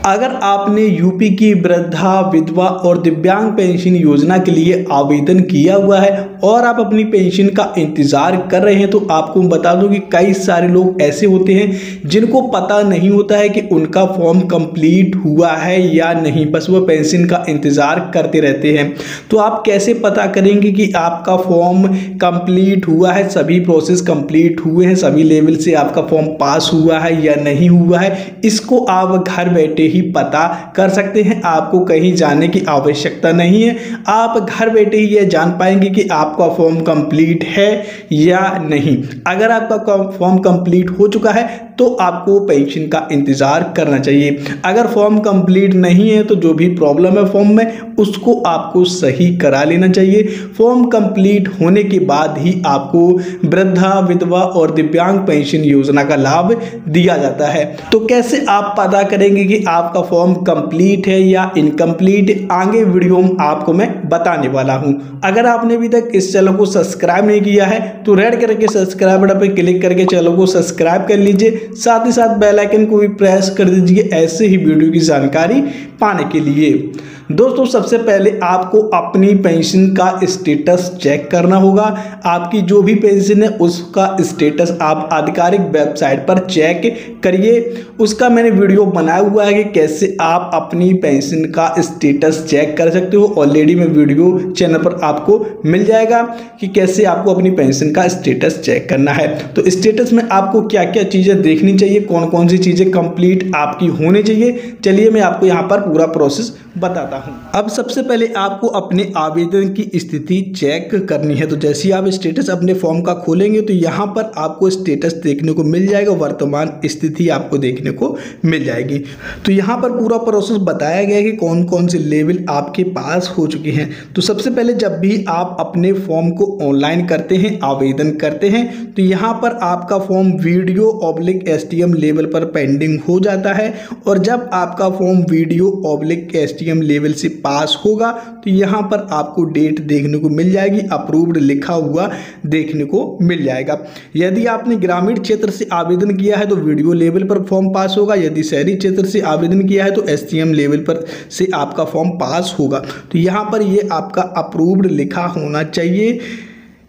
अगर आपने यूपी की वृद्धा, विधवा और दिव्यांग पेंशन योजना के लिए आवेदन किया हुआ है और आप अपनी पेंशन का इंतज़ार कर रहे हैं, तो आपको बता दूं कि कई सारे लोग ऐसे होते हैं जिनको पता नहीं होता है कि उनका फॉर्म कंप्लीट हुआ है या नहीं, बस वो पेंशन का इंतज़ार करते रहते हैं। तो आप कैसे पता करेंगे कि आपका फॉर्म कंप्लीट हुआ है, सभी प्रोसेस कंप्लीट हुए हैं, सभी लेवल से आपका फॉर्म पास हुआ है या नहीं हुआ है? इसको आप घर बैठे ही पता कर सकते हैं। आपको कहीं जाने की आवश्यकता नहीं है, आप घर बैठे ही यह जान पाएंगे कि आपका फॉर्म कंप्लीट है या नहीं। अगर आपका फॉर्म कंप्लीट हो चुका है तो आपको पेंशन का इंतजार करना चाहिए। अगर फॉर्म कंप्लीट नहीं है तो जो भी प्रॉब्लम है फॉर्म में उसको आपको सही करा लेना चाहिए। फॉर्म कंप्लीट होने के बाद ही आपको वृद्धा, विधवा और दिव्यांग पेंशन योजना का लाभ दिया जाता है। तो कैसे आप पता करेंगे कि आपका फॉर्म कंप्लीट है या इनकम्प्लीट? आगे वीडियो में आपको मैं बताने वाला हूं। अगर आपने अभी तक इस चैनल को सब्सक्राइब नहीं किया है तो रेड कलर के सब्सक्राइब बटन पर क्लिक करके चैनल को सब्सक्राइब कर लीजिए, साथ ही साथ बेल आइकन को भी प्रेस कर दीजिए ऐसे ही वीडियो की जानकारी पाने के लिए। दोस्तों, सबसे पहले आपको अपनी पेंशन का स्टेटस चेक करना होगा। आपकी जो भी पेंशन है उसका स्टेटस आप आधिकारिक वेबसाइट पर चेक करिए। उसका मैंने वीडियो बनाया हुआ है कि कैसे आप अपनी पेंशन का स्टेटस चेक कर सकते हो। ऑलरेडी मैं वीडियो चैनल पर आपको मिल जाएगा कि कैसे आपको अपनी पेंशन का स्टेटस चेक करना है। तो स्टेटस में आपको क्या क्या चीज़ें देखनी चाहिए, कौन कौन सी चीज़ें कंप्लीट आपकी होनी चाहिए, चलिए मैं आपको यहाँ पर पूरा प्रोसेस बताता हूं। अब सबसे पहले आपको अपने आवेदन की स्थिति चेक करनी है। तो जैसे ही आप स्टेटस अपने फॉर्म का खोलेंगे तो यहाँ पर आपको स्टेटस देखने को मिल जाएगा, वर्तमान स्थिति आपको देखने को मिल जाएगी। तो यहाँ पर पूरा प्रोसेस बताया गया है कि कौन कौन से लेवल आपके पास हो चुके हैं। तो सबसे पहले जब भी आप अपने फॉर्म को ऑनलाइन करते हैं, आवेदन करते हैं, तो यहाँ पर आपका फॉर्म वीडियो/STM लेवल पर पेंडिंग हो जाता है। और जब आपका फॉर्म वीडियो/STM लेवल से पास होगा तो यहाँ पर आपको डेट देखने को मिल जाएगी, अप्रूव्ड लिखा हुआ देखने को मिल जाएगा। यदि आपने ग्रामीण क्षेत्र से आवेदन किया है तो वीडियो लेवल पर फॉर्म पास होगा। यदि शहरी क्षेत्र से आवेदन किया है तो STM लेवल पर से आपका फॉर्म पास होगा। तो यहाँ पर ये आपका अप्रूव्ड लिखा होना चाहिए,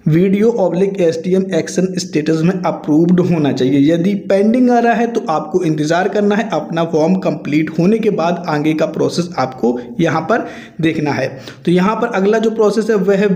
वीडियो/STM एक्शन स्टेटस में अप्रूव्ड होना चाहिए। यदि पेंडिंग आ रहा है तो आपको इंतज़ार करना है, अपना फॉर्म कंप्लीट होने के बाद आगे का प्रोसेस आपको यहाँ पर देखना है। तो यहाँ पर अगला जो प्रोसेस है वह है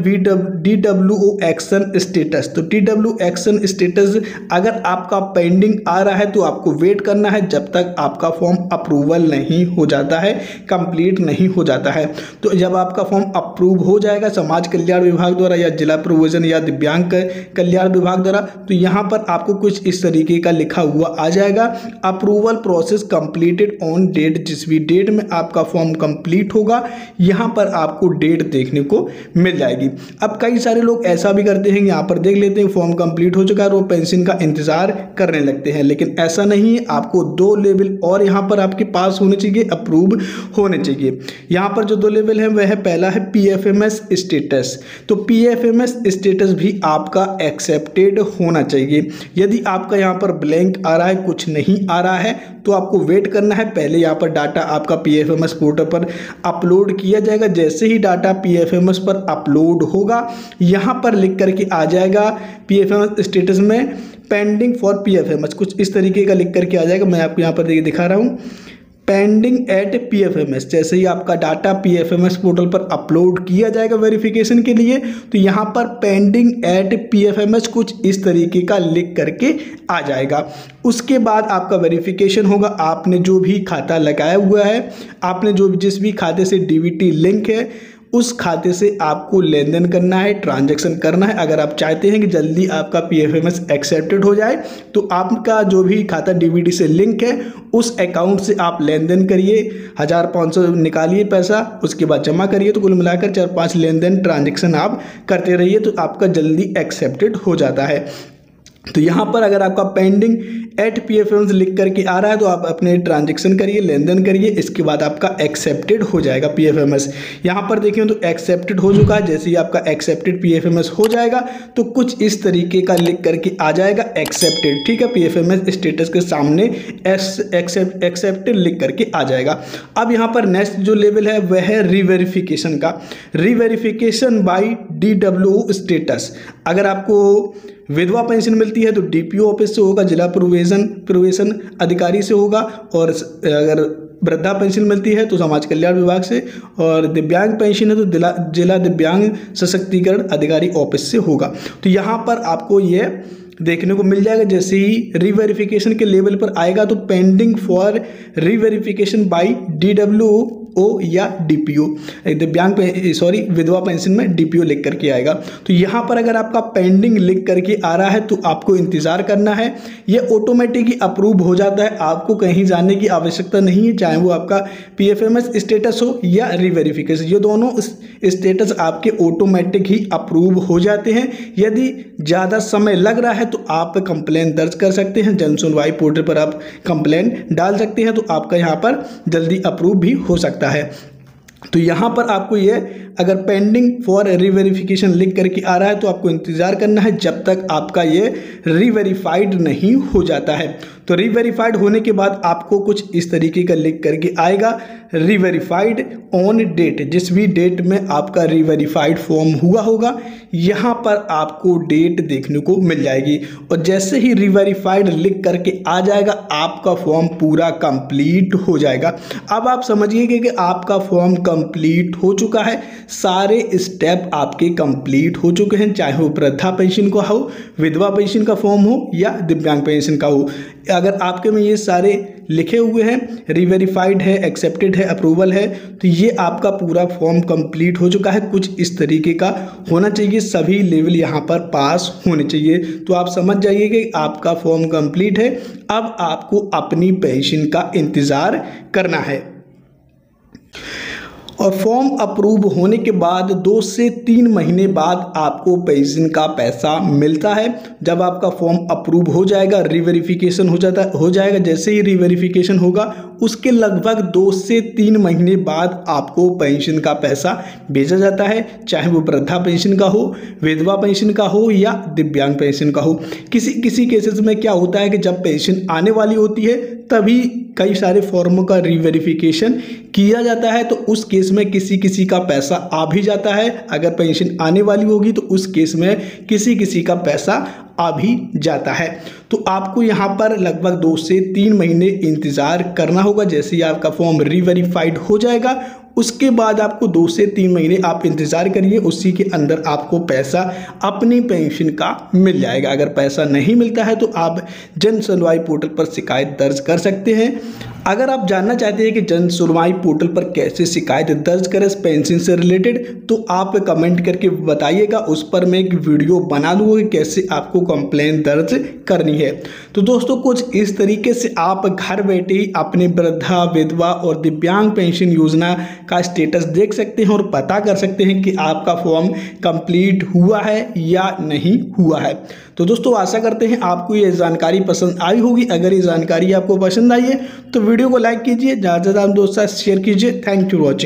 DWO एक्शन स्टेटस। तो DWO एक्शन स्टेटस अगर आपका पेंडिंग आ रहा है तो आपको वेट करना है जब तक आपका फॉर्म अप्रूवल नहीं हो जाता है, कंप्लीट नहीं हो जाता है। तो जब आपका फॉर्म अप्रूव हो जाएगा समाज कल्याण विभाग द्वारा या जिला प्रोविजन या दिव्यांग कल्याण विभाग द्वारा, तो यहाँ पर आपको कुछ इस तरीके का लिखा हुआ आ जाएगा, approval process completed on date. जिस भी डेट में आपका फॉर्म कंप्लीट होगा यहाँ पर आपको डेट देखने को मिल जाएगी। अब कई सारे लोग ऐसा भी करते हैं, यहाँ पर देख लेते हैं फॉर्म कंप्लीट हो चुका है और वो पेंशन का इंतजार करने लगते हैं, लेकिन ऐसा नहीं है। आपको 2 लेवल और यहाँ पर आपके पास होने चाहिए, अप्रूव होने चाहिए। यहाँ पर जो 2 लेवल है वह पहला है PFMS स्टेटस। तो PFMS स्टेटस भी आपका एक्सेप्टेड होना चाहिए। यदि आपका यहाँ पर ब्लैंक आ रहा है, कुछ नहीं आ रहा है, तो आपको वेट करना है। पहले यहाँ पर डाटा आपका PFMS पोर्टल पर अपलोड किया जाएगा। जैसे ही डाटा PFMS पर अपलोड होगा यहाँ पर लिख करके आ जाएगा PFMS स्टेटस में पेंडिंग फॉर PFMS, कुछ इस तरीके का लिख करके आ जाएगा। मैं आपको यहाँ पर दिखा रहा हूँ, पेंडिंग एट PFMS। जैसे ही आपका डाटा PFMS पोर्टल पर अपलोड किया जाएगा वेरिफिकेशन के लिए, तो यहाँ पर पेंडिंग एट PFMS कुछ इस तरीके का लिख करके आ जाएगा। उसके बाद आपका वेरिफिकेशन होगा। आपने जो भी खाता लगाया हुआ है, आपने जो जिस भी खाते से DBT लिंक है उस खाते से आपको लेन देन करना है, ट्रांजैक्शन करना है। अगर आप चाहते हैं कि जल्दी आपका PFMS एक्सेप्टेड हो जाए तो आपका जो भी खाता DBT से लिंक है उस अकाउंट से आप लेन देन करिए, 1500 निकालिए पैसा, उसके बाद जमा करिए। तो कुल मिलाकर 4-5 लेन देन ट्रांजैक्शन आप करते रहिए तो आपका जल्दी एक्सेप्टेड हो जाता है। तो यहाँ पर अगर आपका पेंडिंग एट PFMS लिख करके आ रहा है तो आप अपने ट्रांजेक्शन करिए, लेन देन करिए, इसके बाद आपका एक्सेप्टेड हो जाएगा PFMS। यहाँ पर देखिए तो एक्सेप्टेड हो चुका है। जैसे ही आपका एक्सेप्टेड PFMS हो जाएगा तो कुछ इस तरीके का लिख करके आ जाएगा एक्सेप्टेड, ठीक है। PFMS स्टेटस के सामने एक्सेप्टेड लिख करके आ जाएगा। अब यहाँ पर नेक्स्ट जो लेवल है वह है रीवेरिफिकेशन का। Reverification by DWO status. अगर आपको विधवा पेंशन मिलती है तो DPO ऑफिस से होगा, जिला प्रोवेशन अधिकारी से होगा, और अगर वृद्धा पेंशन मिलती है तो समाज कल्याण विभाग से, और दिव्यांग पेंशन है तो जिला दिव्यांग सशक्तिकरण अधिकारी ऑफिस से होगा। तो यहाँ पर आपको ये देखने को मिल जाएगा। जैसे ही रीवेरिफिकेशन के लेवल पर आएगा तो pending for reverification by DWO या DPO, दिव्यांग विधवा पेंशन में DPO लिख करके आएगा। तो यहाँ पर अगर आपका पेंडिंग लिख करके आ रहा है तो आपको इंतज़ार करना है, ये ऑटोमेटिकली अप्रूव हो जाता है, आपको कहीं जाने की आवश्यकता नहीं है। चाहे वो आपका PFMS स्टेटस हो या रीवेरिफिकेशन, ये दोनों स्टेटस आपके ऑटोमेटिक ही अप्रूव हो जाते हैं। यदि ज़्यादा समय लग रहा है तो आप कंप्लेन दर्ज कर सकते हैं, जन सुनवाई पोर्टल पर आप कंप्लेन डाल सकते हैं, तो आपका यहाँ पर जल्दी अप्रूव भी हो सकता है। तो यहाँ पर आपको ये अगर पेंडिंग फॉर रीवेरिफिकेशन लिख करके आ रहा है तो आपको इंतज़ार करना है जब तक आपका ये रीवेरीफाइड नहीं हो जाता है। तो रीवेरीफाइड होने के बाद आपको कुछ इस तरीके का लिख करके आएगा रीवेरीफाइड ऑन डेट। जिस भी डेट में आपका रीवेरीफाइड फॉर्म हुआ होगा यहाँ पर आपको डेट देखने को मिल जाएगी, और जैसे ही रीवेरीफाइड लिख करके आ जाएगा आपका फॉर्म पूरा कंप्लीट हो जाएगा। अब आप समझिए कि आपका फॉर्म कंप्लीट हो चुका है, सारे स्टेप आपके कंप्लीट हो चुके हैं, चाहे वो वृद्धा पेंशन का हो, विधवा पेंशन का फॉर्म हो या दिव्यांग पेंशन का हो। अगर आपके में ये सारे लिखे हुए हैं, रीवेरीफाइड है, एक्सेप्टेड है, अप्रूवल है, तो ये आपका पूरा फॉर्म कंप्लीट हो चुका है। कुछ इस तरीके का होना चाहिए, सभी लेवल यहाँ पर पास होने चाहिए। तो आप समझ जाइए कि आपका फॉर्म कंप्लीट है। अब आपको अपनी पेंशन का इंतज़ार करना है, और फॉर्म अप्रूव होने के बाद 2 से 3 महीने बाद आपको पेंशन का पैसा मिलता है। जब आपका फॉर्म अप्रूव हो जाएगा, रीवेरिफिकेशन हो जाएगा, जैसे ही रीवेरिफिकेशन होगा उसके लगभग 2 से 3 महीने बाद आपको पेंशन का पैसा भेजा जाता है, चाहे वो वृद्धा पेंशन का हो, विधवा पेंशन का हो या दिव्यांग पेंशन का हो। किसी केसेस में क्या होता है कि जब पेंशन आने वाली होती है तभी कई सारे फॉर्मों का रीवेरिफिकेशन किया जाता है, तो उस केस में किसी का पैसा आ भी जाता है। अगर पेंशन आने वाली होगी तो उस केस में किसी का पैसा आ भी जाता है। तो आपको यहाँ पर लगभग 2 से 3 महीने इंतज़ार करना होगा। जैसे ही आपका फॉर्म रीवेरीफाइड हो जाएगा उसके बाद आपको 2 से 3 महीने आप इंतज़ार करिए, उसी के अंदर आपको पैसा अपनी पेंशन का मिल जाएगा। अगर पैसा नहीं मिलता है तो आप जन सुनवाई पोर्टल पर शिकायत दर्ज कर सकते हैं। अगर आप जानना चाहते हैं कि जन सुनवाई पोर्टल पर कैसे शिकायत दर्ज करें पेंशन से रिलेटेड, तो आप कमेंट करके बताइएगा, उस पर मैं एक वीडियो बना दूँगा कि कैसे आपको कंप्लेन दर्ज करनी है। तो दोस्तों कुछ इस तरीके से आप घर बैठे ही अपने वृद्धा, विधवा और दिव्यांग पेंशन योजना का स्टेटस देख सकते हैं और पता कर सकते हैं कि आपका फॉर्म कंप्लीट हुआ है या नहीं हुआ है। तो दोस्तों आशा करते हैं आपको ये जानकारी पसंद आई होगी। अगर ये जानकारी आपको पसंद आई है तो वीडियो को लाइक कीजिए, ज़्यादा से ज़्यादा दोस्तों शेयर कीजिए। Thank you for watching.